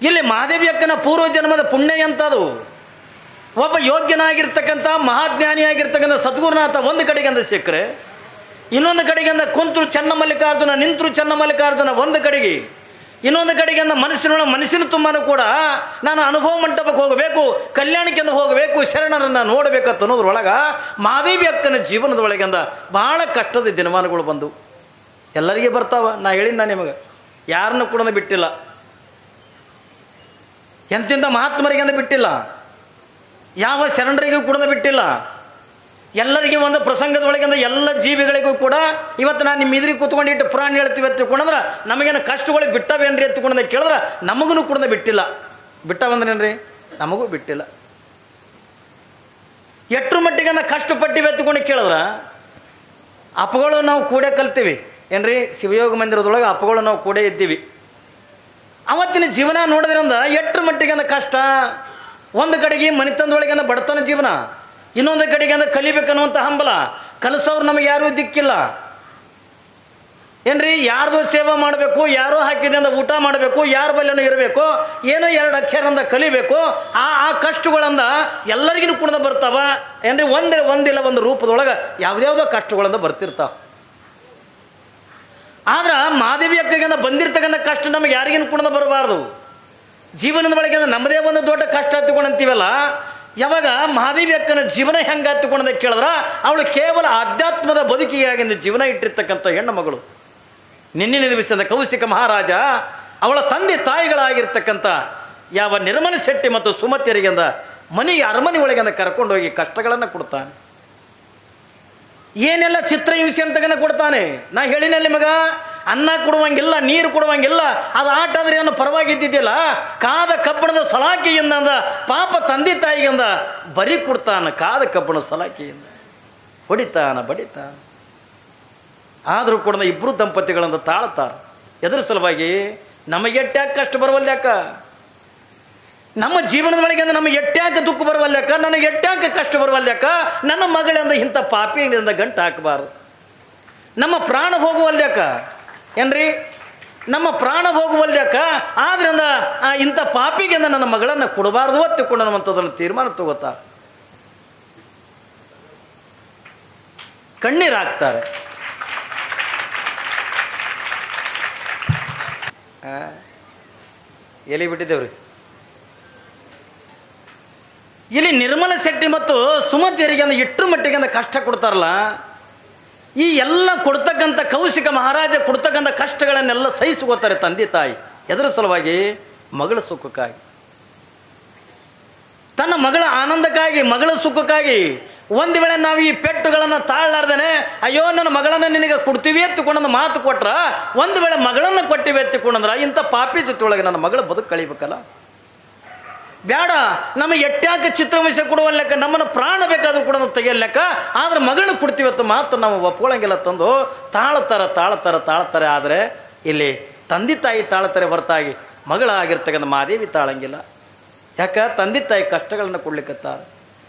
ಇಲ್ಲಿ ಮಹಾದೇವಿ ಅಕ್ಕನ ಪೂರ್ವ ಜನ್ಮದ ಪುಣ್ಯ ಎಂಥದು? ಒಬ್ಬ ಯೋಗ್ಯನಾಗಿರ್ತಕ್ಕಂಥ ಮಹಾಜ್ಞಾನಿಯಾಗಿರ್ತಕ್ಕಂಥ ಸದ್ಗುರುನಾಥ ಒಂದು ಕಡೆಗೆ ಅಂದ ಸಿಕ್ಕರೆ, ಇನ್ನೊಂದು ಕಡೆಗೆ ಅಂದ ಕುಂತರು ಚನ್ನಮಲ್ಲಿಕಾರ್ಜುನ, ನಿಂತರು ಚನ್ನಮಲ್ಲಿಕಾರ್ಜುನ ಒಂದು ಕಡೆಗೆ, ಇನ್ನೊಂದು ಕಡೆಗೆ ಅಂದ ಮನಸ್ಸಿನ ತುಂಬಾನು ಕೂಡ ನಾನು ಅನುಭವ ಮಂಟಪಕ್ಕೆ ಹೋಗಬೇಕು, ಕಲ್ಯಾಣಕ್ಕೆಂದು ಹೋಗಬೇಕು, ಶರಣರನ್ನು ನೋಡಬೇಕಂತ ಅನ್ನೋದ್ರೊಳಗೆ ಮಹಾದೇವಿ ಅಕ್ಕನ ಜೀವನದ ಒಳಗೆಂದ ಭಾಳ ಕಷ್ಟದ ದಿನಮಾನಗಳು ಬಂದು ಎಲ್ಲರಿಗೆ ಬರ್ತಾವ. ನಾ ಹೇಳಿನ ನಿಮಗೆ ಯಾರನ್ನು ಕೂಡ ಬಿಟ್ಟಿಲ್ಲ, ಎಂತೆಂಥ ಮಹಾತ್ಮರಿಗೆ ಅಂದ ಬಿಟ್ಟಿಲ್ಲ, ಯಾವ ಶರಣರಿಗೂ ಕೂಡ ಬಿಟ್ಟಿಲ್ಲ. ಎಲ್ಲರಿಗೆ ಒಂದು ಪ್ರಸಂಗದ ಒಳಗಿಂದ ಎಲ್ಲ ಜೀವಿಗಳಿಗೂ ಕೂಡ ಇವತ್ತು ನಾನು ನಿಮ್ಮ ಇದ್ರಿಗೆ ಕೂತ್ಕೊಂಡು ಇಟ್ಟು ಪುರಾಣ ಹೇಳ್ತೀವಿ ಎತ್ಕೊಂಡ್ರೆ ನಮಗೇನು ಕಷ್ಟಗಳು ಬಿಟ್ಟವೇನ್ರಿ ಎತ್ಕೊಂಡ ಕೇಳಿದ್ರೆ ನಮಗೂ ಕೂಡ ಬಿಟ್ಟಿಲ್ಲ. ಬಿಟ್ಟವಂದ್ರೇನ್ರಿ? ನಮಗೂ ಬಿಟ್ಟಿಲ್ಲ. ಎಷ್ಟರ ಮಟ್ಟಿಗೆ ಕಷ್ಟಪಟ್ಟಿವಿ ಎತ್ಕೊಂಡು ಕೇಳಿದ್ರೆ ಅಪ್ಪಗಳು ನಾವು ಕೂಡೇ ಕಲ್ತೀವಿ ಏನ್ರಿ, ಶಿವಯೋಗ ಮಂದಿರದೊಳಗೆ ಅಪ್ಪಗಳು ನಾವು ಕೂಡೇ ಇದ್ದೀವಿ. ಅವತ್ತಿನ ಜೀವನ ನೋಡಿದ್ರಿಂದ ಎಷ್ಟರ ಮಟ್ಟಿಗೆ ಕಷ್ಟ. ಒಂದು ಕಡೆಗೆ ಮನೆತನದೊಳಗೆ ಬಡತನ ಜೀವನ, ಇನ್ನೊಂದು ಕಡೆಗೆ ಕಲಿಬೇಕನ್ನುವಂಥ ಹಂಬಲ. ಕಲಿಸೋರು ನಮಗೆ ಯಾರೂ ದಿಕ್ಕಿಲ್ಲ ಏನ್ರಿ. ಯಾರ್ದು ಸೇವಾ ಮಾಡಬೇಕು, ಯಾರೋ ಹಾಕಿದಿಂದ ಊಟ ಮಾಡಬೇಕು, ಯಾರ ಬಲ್ಲೆನೂ ಇರಬೇಕು, ಏನೋ ಎರಡು ಅಕ್ಷರಂದ ಕಲಿಬೇಕು. ಆ ಕಷ್ಟಗಳಿಂದ ಎಲ್ಲರಿಗೂ ಕೂಡ ಬರ್ತಾವ ಏನ್ರಿ. ಒಂದಿಲ್ಲ ಒಂದು ರೂಪದೊಳಗೆ ಯಾವುದ್ಯಾವುದೋ ಕಷ್ಟಗಳಿಂದ ಬರ್ತಿರ್ತಾವ. ಆದ್ರೆ ಮಹಾದೇವಿ ಅಕ್ಕಗಿಂದ ಬಂದಿರ್ತಕ್ಕಂಥ ಕಷ್ಟ ನಮಗೆ ಯಾರಿಗಿನ ಕೂಡ ಬರಬಾರ್ದು. ಜೀವನದ ಒಳಗೆ ನಮ್ಮದೇ ಒಂದು ದೊಡ್ಡ ಕಷ್ಟ ಹತ್ತುಕೊಂಡಂತೀವಲ್ಲ, ಯಾವಾಗ ಮಹಾದೇವಿ ಅಕ್ಕನ ಜೀವನ ಹೆಂಗೆ ಹತ್ತುಕೊಂಡ ಕೇಳಿದ್ರೆ ಅವಳು ಕೇವಲ ಆಧ್ಯಾತ್ಮದ ಬದುಕಿಗಾಗಿಂದ ಜೀವನ ಇಟ್ಟಿರ್ತಕ್ಕಂಥ ಹೆಣ್ಣು ಮಗಳು. ನಿನ್ನಿನ ದಿವಸದ ಕೌಶಿಕ ಮಹಾರಾಜ ಅವಳ ತಂದೆ ತಾಯಿಗಳಾಗಿರ್ತಕ್ಕಂಥ ಯಾವ ನಿರ್ಮಲ ಶೆಟ್ಟಿ ಮತ್ತು ಸುಮತಿಯರಿಗೆಂದ ಮನೆಗೆ ಅರಮನೆ ಒಳಗೆಂದ ಕರ್ಕೊಂಡೋಗಿ ಕಷ್ಟಗಳನ್ನು ಕೊಡ್ತಾನೆ. ಏನೆಲ್ಲ ಚಿತ್ರ ಹಿಂಸೆ ಅಂತಗನ ಕೊಡ್ತಾನೆ. ನಾ ಹೇಳಿನಲ್ಲಿ ಮಗ, ಅನ್ನ ಕೊಡುವಂಗಿಲ್ಲ, ನೀರು ಕೊಡುವಂಗಿಲ್ಲ, ಅದು ಆಟ ಆದ್ರೆ ಏನು ಪರವಾಗಿದ್ದಿದ್ದಿಲ್ಲ. ಕಾದ ಕಬ್ಬಣದ ಸಲಾಕೆಯಿಂದ ಪಾಪ ತಂದೆ ತಾಯಿಗಿಂದ ಬರಿ ಕೊಡ್ತಾನ. ಕಾದ ಕಬ್ಬಣದ ಸಲಾಕೆಯಿಂದ ಬಡಿತಾನ. ಆದರೂ ಕೂಡ ಇಬ್ಬರು ದಂಪತಿಗಳಿಂದ ತಾಳ್ತಾರೆ. ಎದುರ ಸಲುವಾಗಿ ನಮಗೆ ಎಟ್ಟ್ಯಾಕ ಕಷ್ಟ ಬರವಲ್ಯಾಕ, ನಮ್ಮ ಜೀವನದ ಒಳಗೆ ನಮಗೆ ಎಟ್ಟ್ಯಾಕ ದುಃಖ ಬರವಲ್ಯಾಕ, ನನಗೆ ಎಟ್ಟ್ಯಾಕ ಕಷ್ಟ ಬರವಲ್ಯಾಕ, ನನ್ನ ಮಗಳಿಂದ ಇಂಥ ಪಾಪಿಯಿಂದ ಗಂಟು ಹಾಕಬಾರ್ದು. ನಮ್ಮ ಪ್ರಾಣ ಹೋಗುವಲ್ಯಾಕ ಏನ್ರಿ, ನಮ್ಮ ಪ್ರಾಣ ಹೋಗುವಲ್ಯಾಕ. ಆದ್ರಿಂದ ಇಂಥ ಪಾಪಿಗೆ ನನ್ನ ಮಗಳನ್ನು ಕೊಡಬಾರ್ದು ತಿಳ್ಕೊಂಡನ್ನುವಂಥದ್ದನ್ನು ತೀರ್ಮಾನ ತಗೋತಾರೆ. ಕಣ್ಣೀರಾಗ್ತಾರೆ. ಎಲ್ಲಿ ಬಿಟ್ಟಿದ್ದೇವ್ರಿ. ಇಲ್ಲಿ ನಿರ್ಮಲ ಶೆಟ್ಟಿ ಮತ್ತು ಸುಮತಿಯರಿಗೆ ಇಟ್ಟರ ಮಟ್ಟಿಗೆ ಕಷ್ಟ ಕೊಡ್ತಾರಲ್ಲ, ಈ ಎಲ್ಲ ಕೊಡ್ತಕ್ಕಂಥ ಕೌಶಿಕ ಮಹಾರಾಜ ಕೊಡ್ತಕ್ಕಂಥ ಕಷ್ಟಗಳನ್ನೆಲ್ಲ ಸಹಿಸ್ಕೋತಾರೆ ತಂದೆ ತಾಯಿ. ಎದರ ಸಲುವಾಗಿ? ಮಗಳ ಸುಖಕ್ಕಾಗಿ, ತನ್ನ ಮಗಳ ಆನಂದಕ್ಕಾಗಿ, ಮಗಳ ಸುಖಕ್ಕಾಗಿ. ಒಂದು ವೇಳೆ ನಾವು ಈ ಪೆಟ್ಟುಗಳನ್ನು ತಾಳಲಾರ್ದೇನೆ ಅಯ್ಯೋ ನನ್ನ ಮಗಳನ್ನು ನಿನಗೆ ಕೊಡ್ತೀವಿ ಎತ್ತಿಕೊಂಡಂದು ಮಾತು ಕೊಟ್ರ, ಒಂದು ವೇಳೆ ಮಗಳನ್ನು ಕೊಟ್ಟಿವಿ ಎತ್ತಿಕೊಂಡಂದ್ರೆ ಇಂಥ ಪಾಪಿ ಜೊತೆ ಒಳಗೆ ನನ್ನ ಮಗಳ ಬದುಕು ಕಳಿಬೇಕಲ್ಲ. ಬೇಡ, ನಮಗೆ ಎಟ್ಟ್ಯಾಕೆ ಚಿತ್ರಹಿಂಸೆ ಕೊಡುವ ಲೆಕ್ಕ, ನಮ್ಮನ್ನು ಪ್ರಾಣ ಬೇಕಾದ್ರೂ ಕೂಡ ತೆಗೆಯೋ ಲೆಕ್ಕ, ಆದ್ರೆ ಮಗಳನ್ನ ಕೊಡ್ತೀವಿ ಅಂತ ಮಾತು ನಾವು ಒಪ್ಕೊಳ್ಳಂಗಿಲ್ಲ ತಂದು ತಾಳ್ತಾರೆ. ಆದರೆ ಇಲ್ಲಿ ತಂದೆ ತಾಯಿ ತಾಳ್ತಾರೆ ಹೊರತಾಗಿ ಮಗಳಾಗಿರ್ತಕ್ಕಂಥ ಮಹಾದೇವಿ ತಾಳಂಗಿಲ್ಲ. ಯಾಕ? ತಂದೆ ತಾಯಿ ಕಷ್ಟಗಳನ್ನು ಕೊಡ್ಲಿಕ್ಕತ್ತಾರೆ,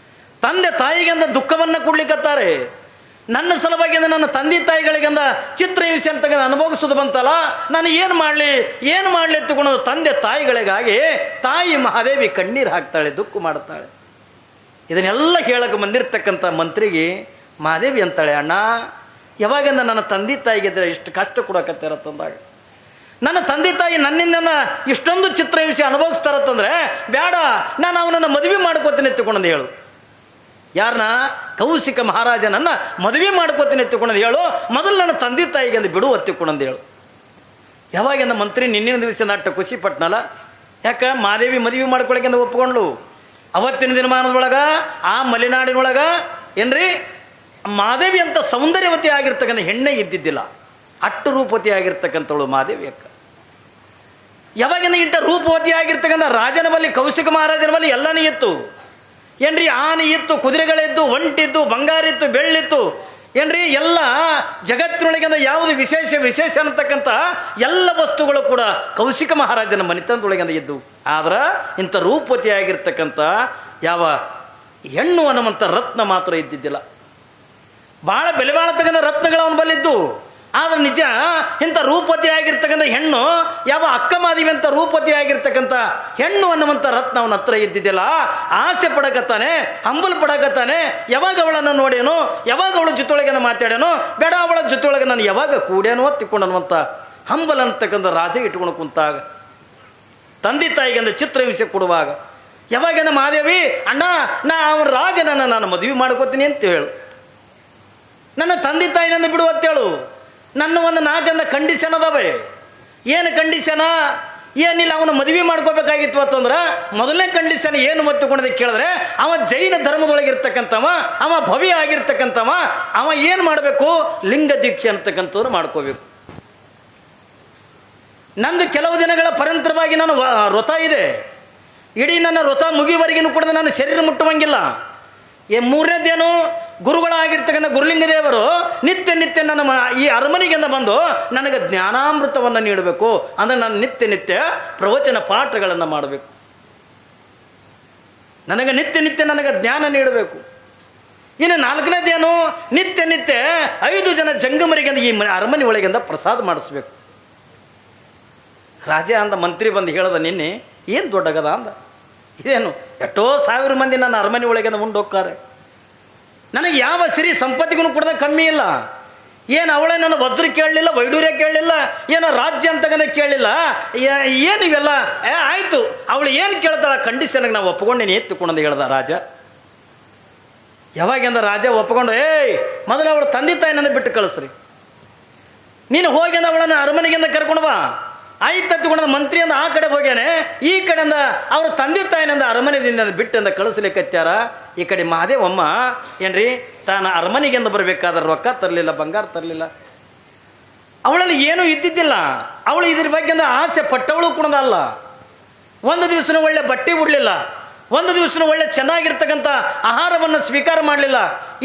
ತಂದೆ ತಾಯಿಗೆಂದ ದುಃಖವನ್ನು ಕೊಡ್ಲಿಕ್ಕತ್ತಾರೆ. ನನ್ನ ಸಲುವಾಗಿ ನನ್ನ ತಂದೆ ತಾಯಿಗಳಿಗೆಂದ ಚಿತ್ರಹಿಂಸೆ ಅಂತ ಅನುಭವಿಸೋದು ಬಂತಲ್ಲ, ನಾನು ಏನು ಮಾಡಲಿ ಎತ್ತುಕೊಳ್ಳೋದು ತಂದೆ ತಾಯಿಗಳಿಗಾಗಿ ತಾಯಿ ಮಹಾದೇವಿ ಕಣ್ಣೀರು ಹಾಕ್ತಾಳೆ, ದುಃಖ ಮಾಡ್ತಾಳೆ. ಇದನ್ನೆಲ್ಲ ಹೇಳಕ್ಕೆ ಬಂದಿರತಕ್ಕಂಥ ಮಂತ್ರಿಗೆ ಮಹಾದೇವಿ ಅಂತಾಳೆ, ಅಣ್ಣ ಯಾವಾಗಿಂದ ನನ್ನ ತಂದೆ ತಾಯಿಗಿದ್ರೆ ಇಷ್ಟು ಕಷ್ಟ ಕೊಡಕತ್ತಿರತ್ತಂದಾಗ, ನನ್ನ ತಂದೆ ತಾಯಿ ನನ್ನಿಂದ ಇಷ್ಟೊಂದು ಚಿತ್ರಹಿಂಸೆ ಅನುಭವಿಸ್ತಾರತ್ತಂದ್ರೆ ಬೇಡ, ನಾನು ಅವನನ್ನು ಮದುವೆ ಮಾಡ್ಕೋತೀನಿ ಎತ್ತುಕೊಂಡಂದು ಹೇಳು. ಯಾರನ್ನ? ಕೌಶಿಕ ಮಹಾರಾಜನನ್ನು ಮದುವೆ ಮಾಡ್ಕೋತೀನಿ ಎತ್ತುಕೊಂಡಂದು ಹೇಳು. ಮೊದಲು ನನ್ನ ತಂದೆ ತಾಯಿಗೆ ಬಿಡು ಎತ್ತಿಕೊಂಡಂದು ಹೇಳು. ಯಾವಾಗಿಂದ ಮಂತ್ರಿ ನಿನ್ನಿನ ದಿವಸ ನಾಟ ಖುಷಿ ಪಟ್ನಲ್ಲ, ಯಾಕೆ ಮಾದೇವಿ ಮದುವೆ ಮಾಡ್ಕೊಳಕ್ಕೆ ಅಂತ ಒಪ್ಕೊಂಡ್ಳು. ಅವತ್ತಿನ ದಿನಮಾನದೊಳಗೆ ಆ ಮಲೆನಾಡಿನೊಳಗೆ ಏನ್ರಿ ಮಾದೇವಿ ಅಂತ ಸೌಂದರ್ಯವತಿ ಆಗಿರ್ತಕ್ಕಂಥ ಹೆಣ್ಣೆ ಇದ್ದಿದ್ದಿಲ್ಲ. ಅಟ್ಟು ರೂಪವತಿ ಆಗಿರ್ತಕ್ಕಂಥವಳು ಮಾದೇವಿ ಅಕ್ಕ. ಯಾವಾಗಿಂದ ಇಂಥ ರೂಪವತಿ ಆಗಿರ್ತಕ್ಕಂಥ ರಾಜನ ಬಳಿ, ಕೌಶಿಕ ಮಹಾರಾಜನ ಬಳಿ ಎಲ್ಲನೂ ಇತ್ತು ಏನ್ರಿ. ಆನೆ ಇತ್ತು, ಕುದುರೆಗಳಿತ್ತು, ಒಂಟಿತ್ತು, ಬಂಗಾರ ಇತ್ತು, ಬೆಳ್ಳಿತ್ತು ಏನ್ರಿ. ಎಲ್ಲ ಜಗತ್ತಿನೊಳಗಿಂದ ಯಾವುದು ವಿಶೇಷ ಅನ್ನತಕ್ಕಂಥ ಎಲ್ಲ ವಸ್ತುಗಳು ಕೂಡ ಕೌಶಿಕ ಮಹಾರಾಜನ ಮನೆತನದೊಳಗಿಂದ ಇದ್ದು. ಆದ್ರೆ ಇಂಥ ರೂಪವತಿ ಆಗಿರ್ತಕ್ಕಂಥ ಯಾವ ಹೆಣ್ಣು ಅನ್ನುವಂಥ ರತ್ನ ಮಾತ್ರ ಇದ್ದಿದ್ದಿಲ್ಲ. ಭಾಳ ಬೆಲೆ ಬಾಳತಕ್ಕಂಥ ರತ್ನಗಳು ಅವನ ಬಲ್ಲಿದ್ದು. ಆದ್ರೆ ನಿಜ ಇಂಥ ರೂಪವತಿ ಆಗಿರ್ತಕ್ಕಂಥ ಹೆಣ್ಣು ಯಾವ ಅಕ್ಕಮಾದಿವಿ ಅಂತ ರೂಪವತಿ ಆಗಿರ್ತಕ್ಕಂಥ ಹೆಣ್ಣು ಅನ್ನುವಂಥ ರತ್ನ ಅವನ ಹತ್ರ ಇದ್ದಿದ್ದಿಲ್ಲ. ಆಸೆ ಪಡಕತ್ತಾನೆ, ಹಂಬಲ್ ಪಡಕತ್ತಾನೆ. ಯಾವಾಗ ಅವಳನ್ನು ನೋಡೇನೋ, ಯಾವಾಗ ಅವಳ ಜೊತೆಯೊಳಗೆ ಮಾತಾಡೇನೋ, ಬೇಡ ಅವಳ ಜೊತೆಯೊಳಗೆ ನಾನು ಯಾವಾಗ ಕೂಡೇನೋ ತಿಕ್ಕೊಂಡು ಅನ್ನುವಂಥ ಹಂಬಲ್ ಅಂತಕ್ಕಂಥ ರಾಜ ಇಟ್ಕೊಂಡು ಕುಂತಾಗ, ತಂದೆ ತಾಯಿಗೆ ಚಿತ್ರ ವಿಷಯ ಕೊಡುವಾಗ ಯಾವಾಗ ಮಾದೇವಿ ಅಣ್ಣ ಅವನ ರಾಜನನ್ನು ನಾನು ಮದುವೆ ಮಾಡ್ಕೋತೀನಿ ಅಂತ ಹೇಳು, ನನ್ನ ತಂದೆ ತಾಯಿನಂದು ಬಿಡು ಅಂತೇಳು. ನನ್ನ ಒಂದು 4 ಕಂಡೀಷನ್ ಅದಾವೆ. ಏನು ಕಂಡೀಷನ? ಏನಿಲ್ಲ, ಅವನು ಮದುವೆ ಮಾಡ್ಕೋಬೇಕಾಗಿತ್ತು ಅಂತಂದ್ರೆ ಮೊದಲನೇ ಕಂಡೀಷನ್ ಏನು ಒತ್ತುಕೊಂಡೆ ಕೇಳಿದ್ರೆ, ಅವ ಜೈನ ಧರ್ಮದೊಳಗಿರ್ತಕ್ಕಂಥವ, ಅವ ಭವ್ಯ ಆಗಿರ್ತಕ್ಕಂಥವ, ಅವ ಏನು ಮಾಡಬೇಕು? ಲಿಂಗ ದೀಕ್ಷೆ ಅಂತಕ್ಕಂಥವ್ರು ಮಾಡ್ಕೋಬೇಕು. ನಂದು ಕೆಲವು ದಿನಗಳ ಪರಂತರವಾಗಿ ನಾನು ವ್ರತ ಇದೆ. ಇಡೀ ನನ್ನ ವ್ರತ ಮುಗಿಯುವವರೆಗೂ ಕೂಡ ನಾನು ಶರೀರ ಮುಟ್ಟುವಂಗಿಲ್ಲ. ಮೂರನೇದೇನು, ಗುರುಗಳಾಗಿರ್ತಕ್ಕಂಥ ಗುರುಲಿಂಗ ದೇವರು ನಿತ್ಯ ನನ್ನ ಈ ಅರಮನೆಗೆ ಬಂದು ನನಗೆ ಜ್ಞಾನಾಮೃತವನ್ನು ನೀಡಬೇಕು. ಅಂದರೆ ನಾನು ನಿತ್ಯ ಪ್ರವಚನ ಪಾಠಗಳನ್ನು ಮಾಡಬೇಕು. ನನಗೆ ನಿತ್ಯ ನನಗೆ ಜ್ಞಾನ ನೀಡಬೇಕು. ಇನ್ನು 4ನೇದೇನು, ನಿತ್ಯ 5 ಜನ ಜಂಗಮರಿಗೆ ಈ ಅರಮನೆ ಒಳಗಿಂದ ಪ್ರಸಾದ ಮಾಡಿಸ್ಬೇಕು. ರಾಜ ಅಂದ, ಮಂತ್ರಿ ಬಂದು ಹೇಳ್ದ, ನಿನ್ನೆ ಏನು ದೊಡ್ಡಗದ ಅಂದ. ಇದೇನು ಎಷ್ಟೋ 1000 ಮಂದಿ ನನ್ನ ಅರಮನೆ ಒಳಗಿಂದ ಉಂಡು ಹೋಗ್ತಾರೆ. ನನಗೆ ಯಾವ ಸಿರಿ ಸಂಪತ್ತಿಗೂ ಕೂಡ ಕಮ್ಮಿ ಇಲ್ಲ. ಏನು ಅವಳೇ ನನ್ನ ವಜ್ರ ಕೇಳಲಿಲ್ಲ, ವೈಡೂರ್ಯ ಕೇಳಲಿಲ್ಲ, ಏನೋ ರಾಜ್ಯ ಅಂತಗನೇ ಕೇಳಲಿಲ್ಲ. ಏನು ಇವೆಲ್ಲ ಆಯಿತು, ಅವಳು ಏನು ಕೇಳ್ತಾಳ ಕಂಡೀಷನ್ಗೆ ನಾವು ಒಪ್ಕೊಂಡೇನೆ ಎತ್ತುಕೊಂಡಂದು ಹೇಳ್ದ ರಾಜ. ಯಾವಾಗೆಂದ ರಾಜ ಒಪ್ಕೊಂಡು, ಮೊದಲು ಅವಳು ತಂದೆ ತಾಯಿನಂದ ಬಿಟ್ಟು ಕಳಿಸ್ರಿ, ನೀನು ಹೋಗಿ ಅಂದ ಅವಳನ್ನು ಅರಮನೆಗಿಂದ ಕರ್ಕೊಂಡು ಬಾ. ಆಯ್ತು ತತ್ಕೊಂಡ ಮಂತ್ರಿಯಿಂದ ಆ ಕಡೆ ಹೋಗ್ಯಾನೆ, ಈ ಕಡೆಯಿಂದ ಅವ್ರ ತಂದೆ ತಾಯಿನಿಂದ ಅರಮನೆದಿಂದ ಬಿಟ್ಟಿಂದ ಕಳಿಸ್ಲಿಕ್ಕತ್ಯಾರ. ಈ ಕಡೆ ಮಹಾದೇವಮ್ಮ ಏನ್ರಿ ತಾನು ಅರಮನೆಗಿಂದ ಬರಬೇಕಾದ್ರೆ ರೊಕ್ಕ ತರಲಿಲ್ಲ, ಬಂಗಾರ ತರಲಿಲ್ಲ. ಅವಳಲ್ಲಿ ಏನೂ ಇದ್ದಿದ್ದಿಲ್ಲ. ಅವಳು ಇದ್ರ ಬಗ್ಗೆ ಆಸೆ ಪಟ್ಟವಳು ಕೂಡ ಅಲ್ಲ. ಒಂದು ದಿವಸನೂ ಒಳ್ಳೆ ಬಟ್ಟೆ ಉಡಲಿಲ್ಲ, ಒಂದು ದಿವಸನೂ ಒಳ್ಳೆ ಚೆನ್ನಾಗಿರ್ತಕ್ಕಂಥ ಆಹಾರವನ್ನು ಸ್ವೀಕಾರ ಮಾಡಲಿಲ್ಲ.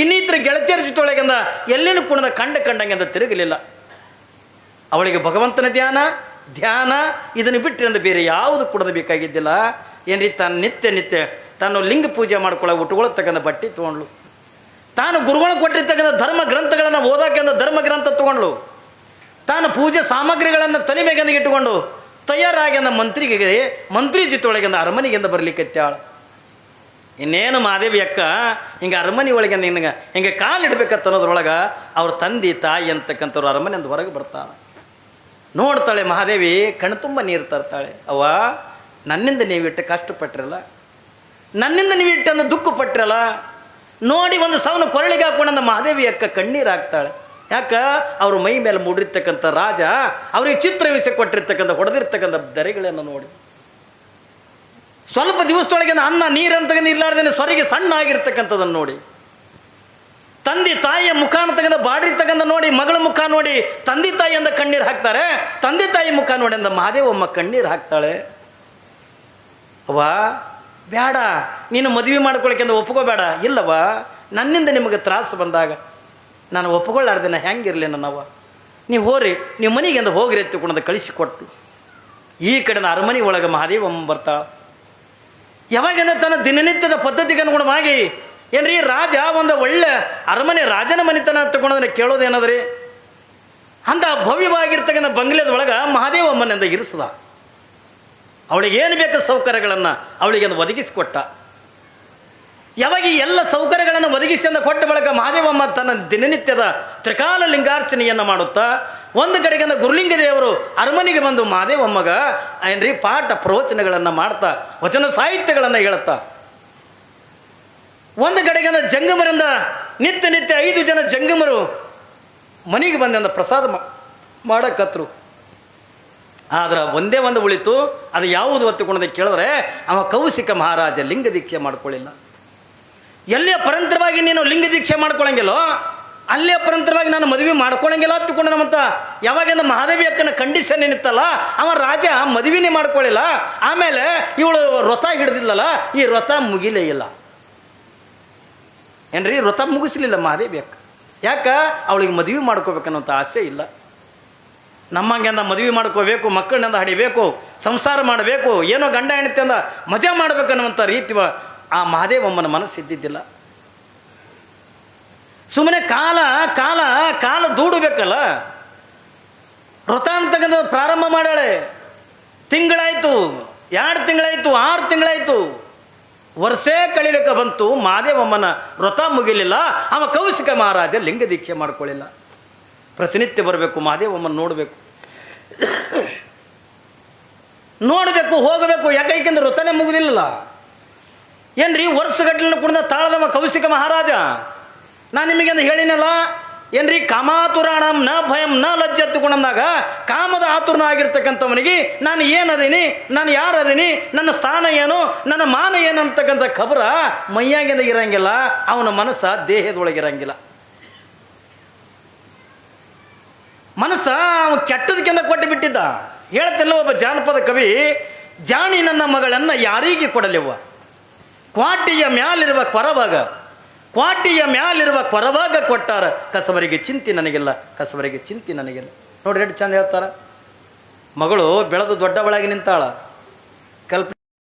ಇನ್ನಿತರ ಗೆಳತಿಯರ ಜೊತೆಯೊಳಗಿಂದ ಎಲ್ಲಿನೂ ಕೂಡ ಕಂಡಂಗೆಂದ ತಿರುಗಲಿಲ್ಲ. ಅವಳಿಗೆ ಭಗವಂತನ ಧ್ಯಾನ ಇದನ್ನು ಬಿಟ್ಟಿರಂದ ಬೇರೆ ಯಾವುದು ಕೂಡ ಬೇಕಾಗಿದ್ದಿಲ್ಲ. ಏನ್ರಿ ತಾನು ನಿತ್ಯ ತಾನು ಲಿಂಗ ಪೂಜೆ ಮಾಡ್ಕೊಳ್ಳೋ ಉಟ್ಕೊಳತಕ್ಕಂಥ ಬಟ್ಟೆ ತೊಗೊಂಡ್ಳು. ತಾನು ಗುರುಗಳು ಕೊಟ್ಟಿರ್ತಕ್ಕಂಥ ಧರ್ಮ ಗ್ರಂಥಗಳನ್ನು ಓದೋಕೆಂದ ಧರ್ಮ ಗ್ರಂಥ ತೊಗೊಂಡ್ಳು. ತಾನು ಪೂಜೆ ಸಾಮಗ್ರಿಗಳನ್ನು ತಲೆ ಮೇಗೆಂದ ಇಟ್ಟುಕೊಂಡು ತಯಾರಾಗಿ ಅಂದ ಮಂತ್ರಿ ಜೊತೆಯೊಳಗಿಂದ ಅರಮನೆಗಿಂದ ಬರಲಿಕ್ಕತ್ತಾಳ. ಇನ್ನೇನು ಮಾದೇವಿ ಅಕ್ಕ ಹಿಂಗೆ ಅರಮನೆ ಒಳಗಿಂದ ಹಿಂಗೆ ಕಾಲಿಡ್ಬೇಕಂತ ಅನ್ನೋದ್ರೊಳಗೆ ಅವ್ರ ತಂದೆ ತಾಯಿ ಅಂತಕ್ಕಂಥವ್ರು ಅರಮನೆಯಿಂದ ಹೊರಗೆ ಬರ್ತಾಳೆ. ನೋಡ್ತಾಳೆ ಮಹಾದೇವಿ, ಕಣ್ತುಂಬ ನೀರು ತರ್ತಾಳೆ. ಅವ್ವ, ನನ್ನಿಂದ ನೀವಿಟ್ಟು ಕಷ್ಟಪಟ್ಟಿರಲ್ಲ, ನನ್ನಿಂದ ನೀವಿಟ್ಟಂದು ದುಃಖ ಪಟ್ಟಿರಲ್ಲ ನೋಡಿ. ಒಂದು ಸವನ ಕೊರಳಿಗೆ ಹಾಕೊಂಡಂದ ಮಹಾದೇವಿ ಅಕ್ಕ ಕಣ್ಣೀರು ಹಾಕ್ತಾಳೆ. ಯಾಕ? ಅವ್ರ ಮೈ ಮೇಲೆ ಮೂಡಿರ್ತಕ್ಕಂಥ ರಾಜ ಅವ್ರಿಗೆ ಚಿತ್ರ ವಿಷಯ ಕೊಟ್ಟಿರ್ತಕ್ಕಂಥ ಹೊಡೆದಿರ್ತಕ್ಕಂಥ ದರೆಗಳನ್ನು ನೋಡಿ, ಸ್ವಲ್ಪ ದಿವಸದೊಳಗೆ ಅನ್ನ ನೀರಂತ ಇರ್ಲಾರ್ದೇನೆ ಸ್ವರಿಗೆ ಸಣ್ಣ ಆಗಿರ್ತಕ್ಕಂಥದ್ದನ್ನು ನೋಡಿ, ತಂದೆ ತಾಯಿಯ ಮುಖ ಅಂತಕ್ಕಂಥ ಬಾಡಿರ್ತಕ್ಕಂಥ ನೋಡಿ, ಮಗಳ ಮುಖ ನೋಡಿ ತಂದೆ ತಾಯಿಯಿಂದ ಕಣ್ಣೀರು ಹಾಕ್ತಾರೆ. ತಂದೆ ತಾಯಿ ಮುಖ ನೋಡಿ ಅಂದ ಮಹಾದೇವಮ್ಮ ಕಣ್ಣೀರು ಹಾಕ್ತಾಳೆ. ಅವ್ವ, ಬೇಡ, ನೀನು ಮದುವೆ ಮಾಡ್ಕೊಳಕ್ಕೆ ಒಪ್ಕೋಬೇಡ. ಇಲ್ಲವ, ನನ್ನಿಂದ ನಿಮಗೆ ತ್ರಾಸು ಬಂದಾಗ ನಾನು ಒಪ್ಕೊಳ್ಳಾರ್ದೇನ ಹೆಂಗಿರಲಿ ನನ್ನವ್ವ. ನೀವು ಹೋರಿ, ನೀವು ಮನೆಗೆ ಹೋಗ್ರಿ ಎತ್ತುಕೊಂಡಂದು ಕಳಿಸಿಕೊಟ್ಟು ಈ ಕಡೆಯಿಂದ ಅರಮನೆ ಒಳಗೆ ಮಹಾದೇವಮ್ಮ ಬರ್ತಾಳೆ. ಯಾವಾಗಂದ್ರೆ ತನ್ನ ದಿನನಿತ್ಯದ ಪದ್ಧತಿಗೆ ಅನುಗುಣವಾಗಿ ಏನ್ರಿ ರಾಜ ಒಂದು ಒಳ್ಳೆ ಅರಮನೆ ರಾಜನ ಮನೆತನ ತಗೊಂಡ್ರೆ ಕೇಳೋದೇನದ್ರಿ, ಅಂತ ಭವ್ಯವಾಗಿರ್ತಕ್ಕಂಥ ಬಂಗ್ಲೆದ ಒಳಗೆ ಮಹಾದೇವಮ್ಮನಿಂದ ಇರಿಸ್ದ. ಅವಳಿಗೆ ಏನು ಬೇಕು ಸೌಕರ್ಯಗಳನ್ನು ಅವಳಿಗೆ ಅದು ಒದಗಿಸಿಕೊಟ್ಟ. ಯಾವಾಗ ಈ ಎಲ್ಲ ಸೌಕರ್ಯಗಳನ್ನು ಒದಗಿಸಿ ಅಂದ ಕೊಟ್ಟ ಬಳಿಕ ಮಹಾದೇವಮ್ಮ ತನ್ನ ದಿನನಿತ್ಯದ ತ್ರಿಕಾಲ ಲಿಂಗಾರ್ಚನೆಯನ್ನು ಮಾಡುತ್ತಾ ಒಂದು ಕಡೆಗೆ ಗುರುಲಿಂಗ ದೇವರು ಅರಮನೆಗೆ ಬಂದು ಮಹಾದೇವಮ್ಮಗ ಏನ್ರಿ ಪಾಠ ಪ್ರವಚನಗಳನ್ನು ಮಾಡ್ತಾ ವಚನ ಸಾಹಿತ್ಯಗಳನ್ನು ಹೇಳುತ್ತಾ, ಒಂದು ಕಡೆಗೆ ಜಂಗಮರಿಂದ ನಿತ್ಯ 5 ಜನ ಜಂಗಮರು ಮನೆಗೆ ಬಂದ ಪ್ರಸಾದ ಮಾಡಕತ್ರು. ಆದ್ರೆ ಒಂದೇ ಒಂದು ಉಳಿತು, ಅದು ಯಾವುದು ಒತ್ತುಕೊಂಡದೆ ಕೇಳಿದ್ರೆ ಅವ ಕೌಶಿಕ ಮಹಾರಾಜ ಲಿಂಗ ದೀಕ್ಷೆ ಮಾಡ್ಕೊಳ್ಳಿಲ್ಲ. ಎಲ್ಲಿಯ ಪರಂತರವಾಗಿ ನೀನು ಲಿಂಗ ದೀಕ್ಷೆ ಮಾಡ್ಕೊಳಂಗಿಲ್ಲೋ ಅಲ್ಲೇ ಪರಂತರವಾಗಿ ನಾನು ಮದುವೆ ಮಾಡ್ಕೊಳಂಗಿಲ್ಲ ಹತ್ತುಕೊಂಡು ನಮ್ಮಂತ ಯಾವಾಗಿಂದ ಮಹಾದೇವಿ ಅಕ್ಕನ ಕಂಡೀಷನ್ ಏನಿತ್ತಲ್ಲ ಅವ ರಾಜ ಮದುವೆನೇ ಮಾಡ್ಕೊಳ್ಳಿಲ್ಲ. ಆಮೇಲೆ ಇವಳು ವ್ರತ ಹಿಡಿದಿಲ್ಲಲ್ಲ, ಈ ವ್ರತ ಮುಗಿಲೇ ಇಲ್ಲ ಏನ್ರಿ, ವ್ರತ ಮುಗಿಸ್ಲಿಲ್ಲ ಮಹಾದೇವಿ ಅಕ್ಕ. ಯಾಕ ಅವಳಿಗೆ ಮದುವೆ ಮಾಡ್ಕೋಬೇಕನ್ನೋಂಥ ಆಸೆ ಇಲ್ಲ. ನಮ್ಮಂಗೆಂದ ಮದುವೆ ಮಾಡ್ಕೋಬೇಕು, ಮಕ್ಕಳನ್ನೆಂದ ಹಡಿಬೇಕು, ಸಂಸಾರ ಮಾಡಬೇಕು, ಏನೋ ಗಂಡ ಹೆಂಡತಿ ಅಂದ ಮಜಾ ಮಾಡ್ಬೇಕನ್ನುವಂಥ ರೀತಿ ಆ ಮಹಾದೇವಮ್ಮನ ಮನಸ್ಸು ಇದ್ದಿದ್ದಿಲ್ಲ. ಸುಮ್ಮನೆ ಕಾಲ ಕಾಲ ಕಾಲ ದೂಡಬೇಕಲ್ಲ. ವ್ರತ ಅಂತಕ್ಕಂಥ ಪ್ರಾರಂಭ ಮಾಡಾಳೆ, ತಿಂಗಳಾಯ್ತು, 2 ತಿಂಗಳಾಯ್ತು, 6 ತಿಂಗಳಾಯ್ತು, ವರ್ಷೇ ಕಳಿಲಿಕ್ಕೆ ಬಂತು, ಮಹಾದೇವಮ್ಮನ ವ್ರತ ಮುಗಿಲಿಲ್ಲ. ಅವ ಕೌಶಿಕ ಮಹಾರಾಜ ಲಿಂಗ ದೀಕ್ಷೆ ಮಾಡ್ಕೊಳ್ಳಿಲ್ಲ. ಪ್ರತಿನಿತ್ಯ ಬರಬೇಕು, ಮಹಾದೇವಮ್ಮನ ನೋಡಬೇಕು, ನೋಡಬೇಕು, ಹೋಗಬೇಕು. ಯಾಕಂದ್ರೆ ವ್ರತನೇ ಮುಗಿದಿಲ್ಲ ಏನ್ರಿ, ವರ್ಷಗಟ್ಟಲೆ ಕುಡಿದ ತಾಳದವ ಕೌಶಿಕ ಮಹಾರಾಜ. ನಾನು ನಿಮಗೆಂದು ಹೇಳಿನಲ್ಲ ಏನ್ರಿ, ಕಾಮಾತುರಾಣಂ ನ ಭಯಂ ನ ಲಜ್ಜತ್ತುಕೊಂಡಂದಾಗ ಕಾಮದ ಆತುರನ ಆಗಿರ್ತಕ್ಕಂಥವನಿಗೆ ನಾನು ಏನದೀನಿ, ನಾನು ಯಾರದೀನಿ, ನನ್ನ ಸ್ಥಾನ ಏನು, ನನ್ನ ಮಾನ ಏನು ಅಂತಕ್ಕಂಥ ಖಬರ ಮೈಯಾಗಿಂದ ಇರಂಗಿಲ್ಲ, ಅವನ ಮನಸ್ಸ ದೇಹದೊಳಗಿರಂಗಿಲ್ಲ. ಮನಸ್ಸ ಕೆಟ್ಟದಕ್ಕಿಂತ ಕೊಟ್ಟು ಬಿಟ್ಟಿದ್ದ. ಹೇಳ್ತಿಲ್ಲ ಒಬ್ಬ ಜಾನಪದ ಕವಿ, ಜಾಣಿ ನನ್ನ ಮಗಳನ್ನು ಯಾರಿಗೆ ಕೊಡಲಿವ, ಕ್ವಾಟಿಯ ಮ್ಯಾಲಿರುವ ಕೊರಭಾಗ, ಕ್ವಾಟಿಯ ಮ್ಯಾಲಿರುವ ಕೊರಭಾಗ ಕೊಟ್ಟಾರ, ಕಸವರಿಗೆ ಚಿಂತೆ ನನಗಿಲ್ಲ, ಕಸವರಿಗೆ ಚಿಂತೆ ನನಗಿಲ್ಲ. ನೋಡ್ರಿ ಎಷ್ಟು ಚಂದ ಹೇಳ್ತಾರ. ಮಗಳು ಬೆಳೆದು ದೊಡ್ಡವಳಾಗಿ ನಿಂತಾಳ,